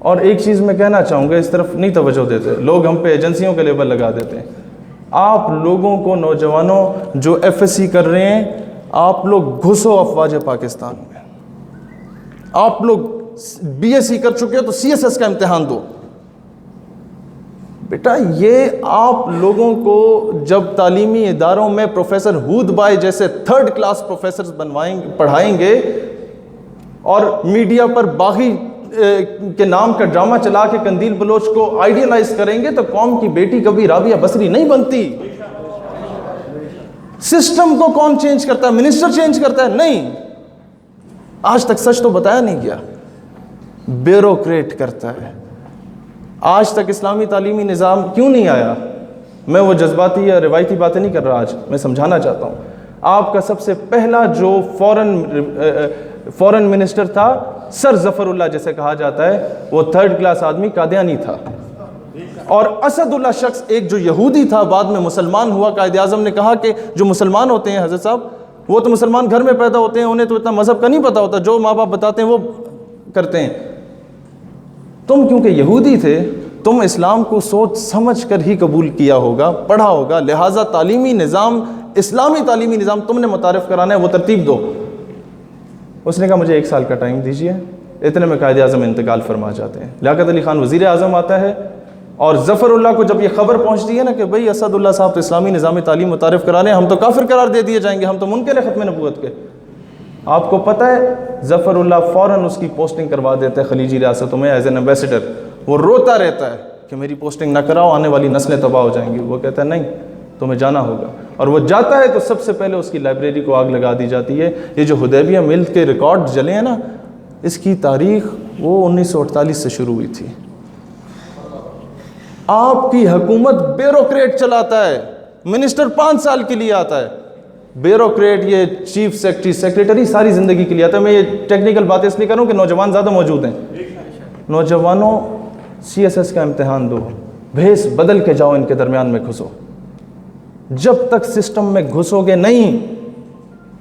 اور ایک چیز میں کہنا چاہوں گا، اس طرف نہیں توجہ دیتے لوگ، ہم پہ ایجنسیوں کے لیبل لگا دیتے ہیں. آپ لوگوں کو، نوجوانوں جو ایف ایس سی کر رہے ہیں، آپ لوگ گھسو افواج پاکستان میں. آپ لوگ بی ایس سی کر چکے ہو تو سی ایس ایس کا امتحان دو. بیٹا یہ آپ لوگوں کو جب تعلیمی اداروں میں پروفیسر ہود بھائی جیسے 3rd کلاس پروفیسرز پڑھائیں گے اور میڈیا پر باغی کے نام کا ڈرامہ چلا کے قندیل بلوچ کو آئیڈیلائز کریں گے تو قوم کی بیٹی کبھی رابعہ بصری نہیں بنتی. سسٹم کو کون چینج کرتا ہے؟ منسٹر چینج کرتا ہے؟ نہیں. آج تک سچ تو بتایا نہیں گیا، بیوروکریٹ کرتا ہے. آج تک اسلامی تعلیمی نظام کیوں نہیں آیا؟ میں وہ جذباتی یا روایتی باتیں نہیں کر رہا، آج میں سمجھانا چاہتا ہوں. آپ کا سب سے پہلا جو فورن منسٹر تھا سر ظفر اللہ جیسے کہا جاتا ہے، وہ 3rd کلاس آدمی قادیانی تھا. اور اسد اللہ شخص ایک جو یہودی تھا بعد میں مسلمان ہوا. قائد اعظم نے کہا کہ جو مسلمان ہوتے ہیں حضرت صاحب، وہ تو مسلمان گھر میں پیدا ہوتے ہیں، انہیں تو اتنا مذہب کا نہیں پتہ ہوتا، جو ماں باپ بتاتے ہیں وہ کرتے ہیں. تم کیونکہ یہودی تھے، تم اسلام کو سوچ سمجھ کر ہی قبول کیا ہوگا، پڑھا ہوگا، لہٰذا تعلیمی نظام، اسلامی تعلیمی نظام تم نے متعارف کرانا ہے، وہ ترتیب دو. اس نے کہا مجھے 1 سال کا ٹائم دیجیے. اتنے میں قائد اعظم انتقال فرما جاتے ہیں. لیاقت علی خان وزیر اعظم آتا ہے، اور ظفر اللہ کو جب یہ خبر پہنچتی ہے نا کہ بھئی اسد اللہ صاحب تو اسلامی نظام تعلیم متعارف کرانے، ہم تو کافر قرار دے دیے جائیں گے، ہم تو منکر ختم نبوت کے. آپ کو پتہ ہے ظفر اللہ فوراً اس کی پوسٹنگ کروا دیتے ہیں خلیجی ریاستوں میں ایز این ایمبیسڈر. وہ روتا رہتا ہے کہ میری پوسٹنگ نہ کراؤ، آنے والی نسلیں تباہ ہو جائیں گی. وہ کہتا ہے نہیں، تمہیں جانا ہوگا. اور وہ جاتا ہے تو سب سے پہلے اس کی لائبریری کو آگ لگا دی جاتی ہے. یہ جو حدیبیہ مل کے ریکارڈ جلے ہیں نا، اس کی تاریخ وہ 1948 سے شروع ہوئی تھی. آپ کی حکومت بیوروکریٹ چلاتا ہے، منسٹر 5 سال کے لیے آتا ہے. بیوروکریٹ، یہ چیف سیکریٹری ساری زندگی کے لیے آتا ہے. میں یہ ٹیکنیکل باتیں اس لیے کروں کہ نوجوان زیادہ موجود ہیں. نوجوانوں سی ایس ایس کا امتحان دو، بھیس بدل کے جاؤ، ان کے درمیان میں گھسو. جب تک سسٹم میں گھسو گے نہیں،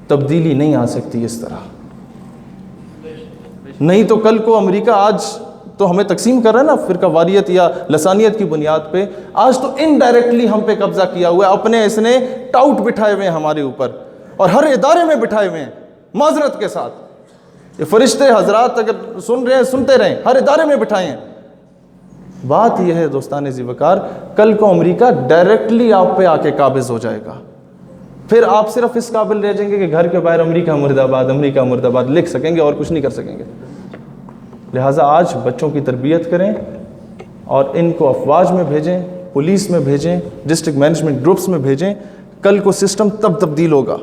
تبدیلی نہیں آ سکتی اس طرح. نہیں تو کل کو امریکہ آج تو ہمیں تقسیم کر رہا ہے نا فرقہ واریت یا لسانیت کی بنیاد پہ، آج تو انڈائریکٹلی ہم پہ قبضہ کیا ہوا ہے. اپنے اس نے ٹاؤٹ بٹھائے ہوئے ہیں ہمارے اوپر، اور ہر ادارے میں بٹھائے ہوئے ہیں معذرت کے ساتھ. یہ فرشتے حضرات اگر سن رہے ہیں سنتے رہیں، ہر ادارے میں بٹھائے ہیں. بات یہ ہے دوستان ذی وقار، کل کو امریکہ ڈائریکٹلی آپ پہ آ کے قابض ہو جائے گا. پھر آپ صرف اس قابل رہ جائیں گے کہ گھر کے باہر امریکہ مرد آباد، امریکہ مرد آباد لکھ سکیں گے اور کچھ نہیں کر سکیں گے. لہٰذا آج بچوں کی تربیت کریں اور ان کو افواج میں بھیجیں، پولیس میں بھیجیں، ڈسٹرکٹ مینجمنٹ گروپس میں بھیجیں. کل کو سسٹم تب تبدیل ہوگا.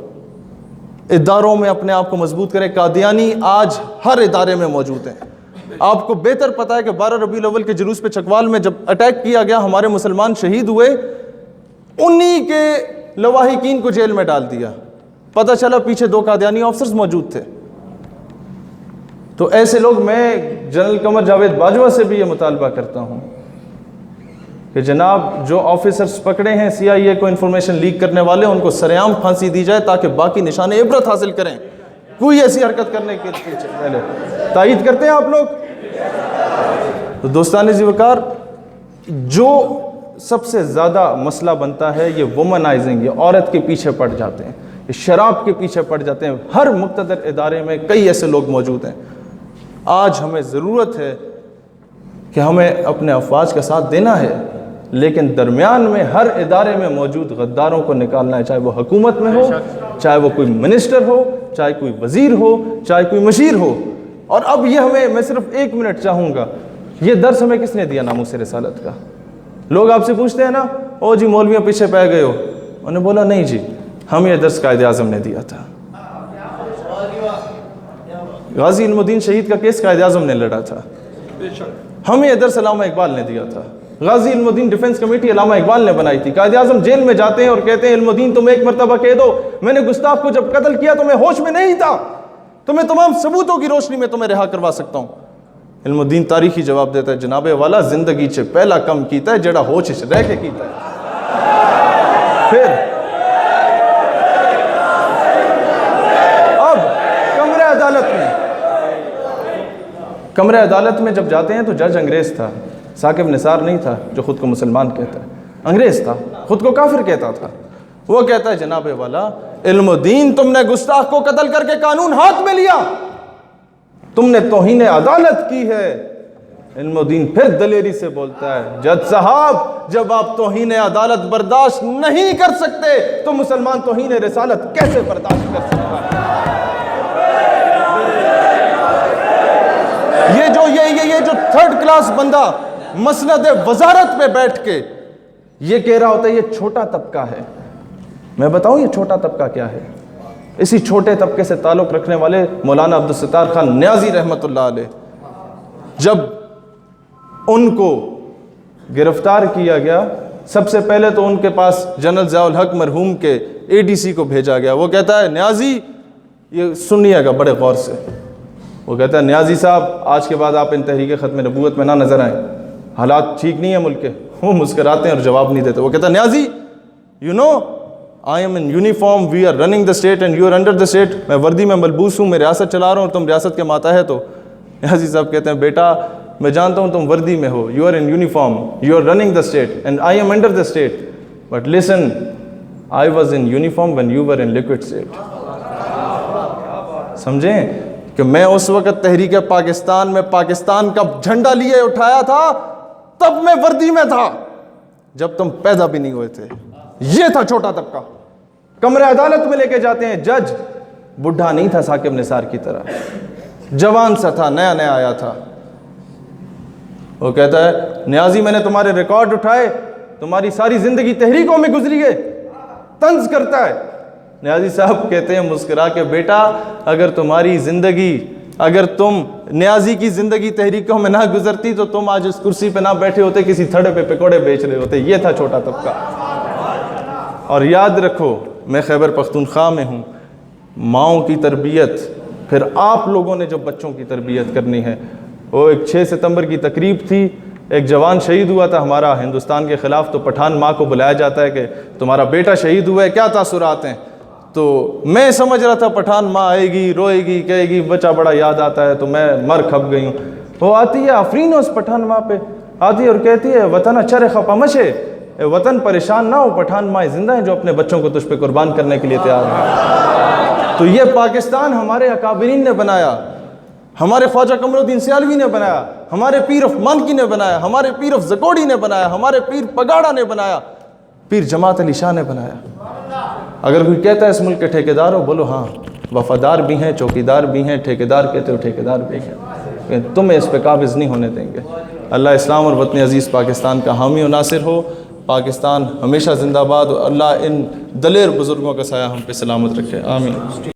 اداروں میں اپنے آپ کو مضبوط کریں. قادیانی آج ہر ادارے میں موجود ہیں. آپ کو بہتر پتہ ہے کہ 12 ربیع الاول کے جلوس پہ چکوال میں جب اٹیک کیا گیا، ہمارے مسلمان شہید ہوئے، انہی کے لواحقین کو جیل میں ڈال دیا. پتہ چلا پیچھے 2 قادیانی آفسرز موجود تھے. تو ایسے لوگ، میں جنرل قمر جاوید باجوہ سے بھی یہ مطالبہ کرتا ہوں کہ جناب جو آفیسرز پکڑے ہیں سی آئی اے کو انفارمیشن لیک کرنے والے، ان کو سرعام پھانسی دی جائے تاکہ باقی نشان عبرت حاصل کریں. کوئی ایسی حرکت کرنے کے پہلے تائید کرتے ہیں آپ لوگ. تو دوستان ذی وقار، جو سب سے زیادہ مسئلہ بنتا ہے یہ وومنائزنگ، یہ عورت کے پیچھے پڑ جاتے ہیں، یہ شراب کے پیچھے پڑ جاتے ہیں. ہر مقتدر ادارے میں کئی ایسے لوگ موجود ہیں. آج ہمیں ضرورت ہے کہ ہمیں اپنے افواج کا ساتھ دینا ہے، لیکن درمیان میں ہر ادارے میں موجود غداروں کو نکالنا ہے، چاہے وہ حکومت میں ہو، چاہے وہ کوئی منسٹر ہو، چاہے کوئی وزیر ہو، چاہے کوئی مشیر ہو. اور اب یہ میں صرف 1 منٹ چاہوں گا، یہ درس ہمیں کس نے دیا ناموس رسالت کا؟ لوگ آپ سے پوچھتے ہیں نا، او جی مولویوں پیچھے پہ گئے ہو. انہوں نے بولا نہیں جی، ہم یہ درس قائد اعظم نے دیا تھا. غازی علم الدین شہید کا کیس قائد اعظم نے لڑا تھا. ہمیں یہ درس علامہ اقبال نے دیا تھا. غازی علم الدین ڈیفنس کمیٹی علامہ اقبال نے بنائی تھی. قائد اعظم جیل میں جاتے ہیں اور کہتے ہیں علم الدین تم ایک مرتبہ کہہ دو میں نے گستاخ کو جب قتل کیا تو میں ہوش میں نہیں تھا، تو میں تمام ثبوتوں کی روشنی میں تمہیں رہا کروا سکتا ہوں. علم الدین تاریخی جواب دیتا ہے، جناب والا زندگی چ پہلا کم کیتا ہے جڑا ہوش چ رہ کے کیتا ہے. پھر اب کمرہ عدالت میں جب جاتے ہیں تو جج انگریز تھا، ثاقب نثار نہیں تھا جو خود کو مسلمان کہتا ہے، انگریز تھا، خود کو کافر کہتا تھا۔ وہ کہتا ہے جناب والا علم و دین تم نے گستاخ کو قتل کر کے قانون ہاتھ میں لیا، تم نے توہین عدالت کی ہے۔ علم و دین پھر دلیری سے بولتا ہے جج صاحب جب آپ توہین عدالت برداشت نہیں کر سکتے تو مسلمان توہین رسالت کیسے برداشت کر سکتا ہے؟ یہ جو تھرڈ کلاس بندہ مسند وزارت پہ بیٹھ کے یہ کہہ رہا ہوتا ہے یہ چھوٹا طبقہ ہے، میں بتاؤں یہ چھوٹا طبقہ کیا ہے؟ اسی چھوٹے طبقے سے تعلق رکھنے والے مولانا عبدالستار خان نیازی رحمۃ اللہ علیہ جب ان کو گرفتار کیا گیا، سب سے پہلے تو ان کے پاس جنرل ضیاء الحق مرحوم کے ADC کو بھیجا گیا۔ وہ کہتا ہے نیازی، یہ سنیے گا بڑے غور سے، وہ کہتا ہے نیازی صاحب آج کے بعد آپ ان تحریک ختم نبوت میں نہ نظر آئیں، حالات ٹھیک نہیں ہیں ملک کے۔ وہ مسکراتے ہیں اور جواب نہیں دیتے۔ وہ کہتا ہے Niazi you know I am in uniform, we are running the state and you are under the state۔ میں وردی میں ملبوس ہوں، میں ریاست چلا رہا ہوں اور تم ریاست کے ماتحت ہو۔ نیازی صاحب کہتے ہیں بیٹا میں جانتا ہوں تم وردی میں ہو، you are in uniform, you are running the state and I am under the state, but listen, I was in uniform when you were in liquid state۔ سمجھیں کہ میں اس وقت تحریک پاکستان میں پاکستان کا جھنڈا لیے اٹھایا تھا، تب میں وردی میں تھا جب تم پیدا بھی نہیں ہوئے تھے۔ یہ تھا چھوٹا طبقہ۔ کمرہ عدالت میں لے کے جاتے ہیں، جج بڈھا نہیں تھا ثاقب نثار کی طرح، جوان سا تھا، نیا نیا آیا تھا۔ وہ کہتا ہے نیازی میں نے تمہارے ریکارڈ اٹھائے، تمہاری ساری زندگی تحریکوں میں گزری ہے، طنز کرتا ہے۔ نیازی صاحب کہتے ہیں مسکرا کے بیٹا اگر تمہاری زندگی، اگر تم نیازی کی زندگی تحریکوں میں نہ گزرتی تو تم آج اس کرسی پہ نہ بیٹھے ہوتے، کسی تھڑے پہ پکوڑے بیچ رہے ہوتے۔ یہ تھا چھوٹا طبقہ۔ اور یاد رکھو میں خیبر پختونخوا میں ہوں، ماؤں کی تربیت، پھر آپ لوگوں نے جو بچوں کی تربیت کرنی ہے۔ وہ ایک 6 ستمبر کی تقریب تھی، ایک جوان شہید ہوا تھا ہمارا ہندوستان کے خلاف، تو پٹھان ماں کو بلایا جاتا ہے کہ تمہارا بیٹا شہید ہوا ہے، کیا تاثرات ہیں؟ تو میں سمجھ رہا تھا پٹھان ماں آئے گی، روئے گی، کہے گی بچہ بڑا یاد آتا ہے، تو میں مر کھپ گئی ہوں۔ وہ آتی ہے آفرین اس پٹھان ماں پہ، آتی ہے اور کہتی ہے وطن اچھر خپا مشے، وطن پریشان نہ ہو، پٹھان ماں زندہ ہیں جو اپنے بچوں کو تجھ پہ قربان کرنے کے لیے تیار ہیں۔ تو یہ پاکستان ہمارے اکابرین نے بنایا، ہمارے خواجہ قمر الدین سیالوی نے بنایا، ہمارے پیر آف مانکی نے بنایا، ہمارے پیر آف زکوڑی نے بنایا، ہمارے پیر پگاڑا نے بنایا، پیر جماعت علی شاہ نے بنایا۔ اگر کوئی کہتا ہے اس ملک کے ٹھیکیدار ہو، بولو ہاں، وفادار بھی ہیں، چوکیدار بھی ہیں، ٹھیکیدار کہتے ہو ٹھیکیدار بھی ہیں، تمہیں اس پہ قابض نہیں ہونے دیں گے۔ اللہ اسلام اور وطن عزیز پاکستان کا حامی و ناصر ہو۔ پاکستان ہمیشہ زندہ باد، اور اللہ ان دلیر بزرگوں کا سایہ ہم پہ سلامت رکھے، آمین۔